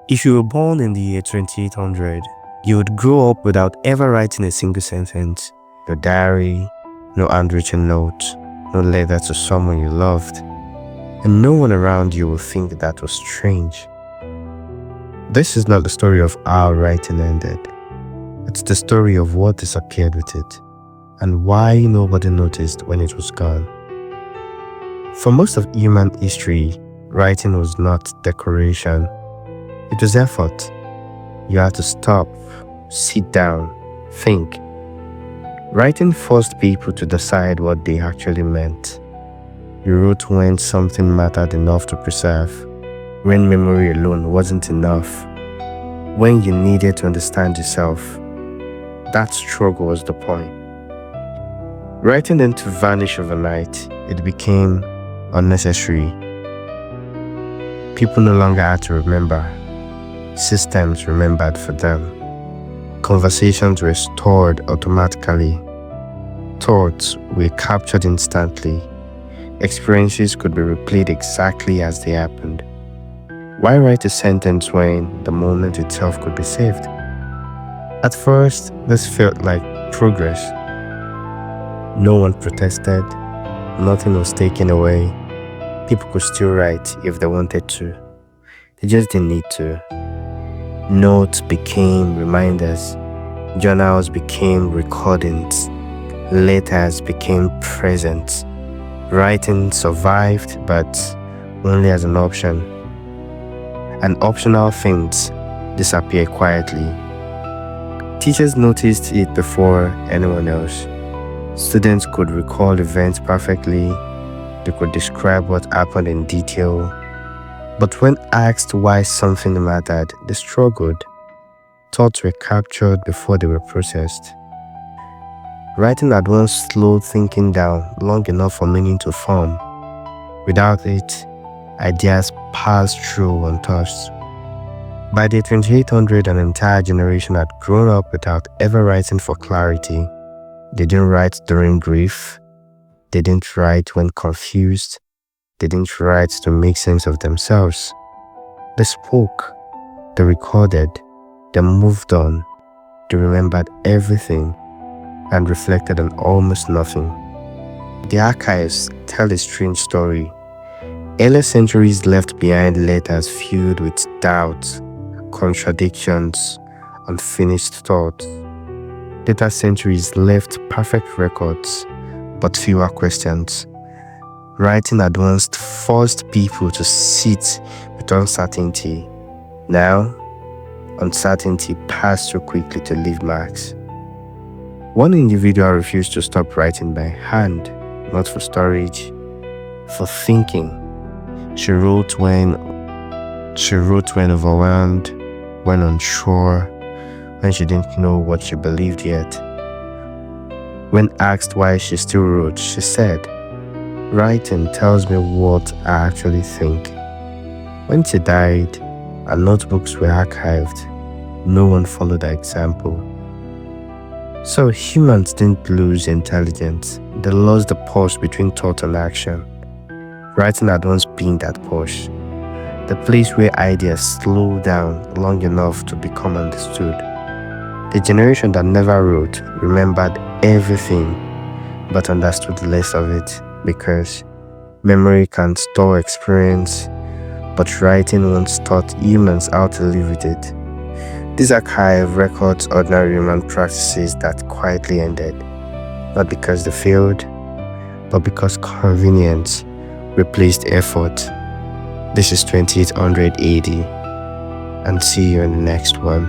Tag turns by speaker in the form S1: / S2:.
S1: If you were born in the year 2800, you would grow up without ever writing a single sentence. No diary, no handwritten notes, no letter to someone you loved. And no one around you will think that was strange. This is not the story of how writing ended. It's the story of what disappeared with it, and why nobody noticed when it was gone. For most of human history, writing was not decoration. It was effort. You had to stop, sit down, think. Writing forced people to decide what they actually meant. You wrote when something mattered enough to preserve, when memory alone wasn't enough, when you needed to understand yourself. That struggle was the point. Writing didn't vanish overnight. It became unnecessary. People no longer had to remember. Systems remembered for them. Conversations were stored automatically. Thoughts were captured instantly. Experiences could be replayed exactly as they happened. Why write a sentence when the moment itself could be saved? At first, this felt like progress. No one protested. Nothing was taken away. People could still write if they wanted to. They just didn't need to. Notes became reminders. Journals became recordings. Letters became presents. Writing survived, but only as an option. And optional things disappear quietly. Teachers noticed it before anyone else. Students could recall events perfectly. They could describe what happened in detail. But when asked why something mattered, they struggled. Thoughts were captured before they were processed. Writing had once slowed thinking down long enough for meaning to form. Without it, ideas passed through untouched. By the 2800, an entire generation had grown up without ever writing for clarity. They didn't write during grief. They didn't write when confused. They didn't write to make sense of themselves. They spoke. They recorded. They moved on. They remembered everything and reflected on almost nothing. The archives tell a strange story. Earlier centuries left behind letters filled with doubts, contradictions, unfinished thoughts. Later centuries left perfect records, but fewer questions. Writing had once forced people to sit with uncertainty. Now, uncertainty passed too quickly to leave marks. One individual refused to stop writing by hand, not for storage, for thinking. She wrote when overwhelmed, when unsure, when she didn't know what she believed yet. When asked why she still wrote, she said, "Writing tells me what I actually think." When she died, her notebooks were archived. No one followed her example. So humans didn't lose intelligence. They lost the pause between thought and action. Writing had once been that pause, the place where ideas slow down long enough to become understood. The generation that never wrote remembered everything, but understood less of it, because memory can store experience, but writing once taught humans how to live with it. This archive records ordinary human practices that quietly ended, not because they failed, but because convenience replaced effort. This is 2800 AD, and see you in the next one.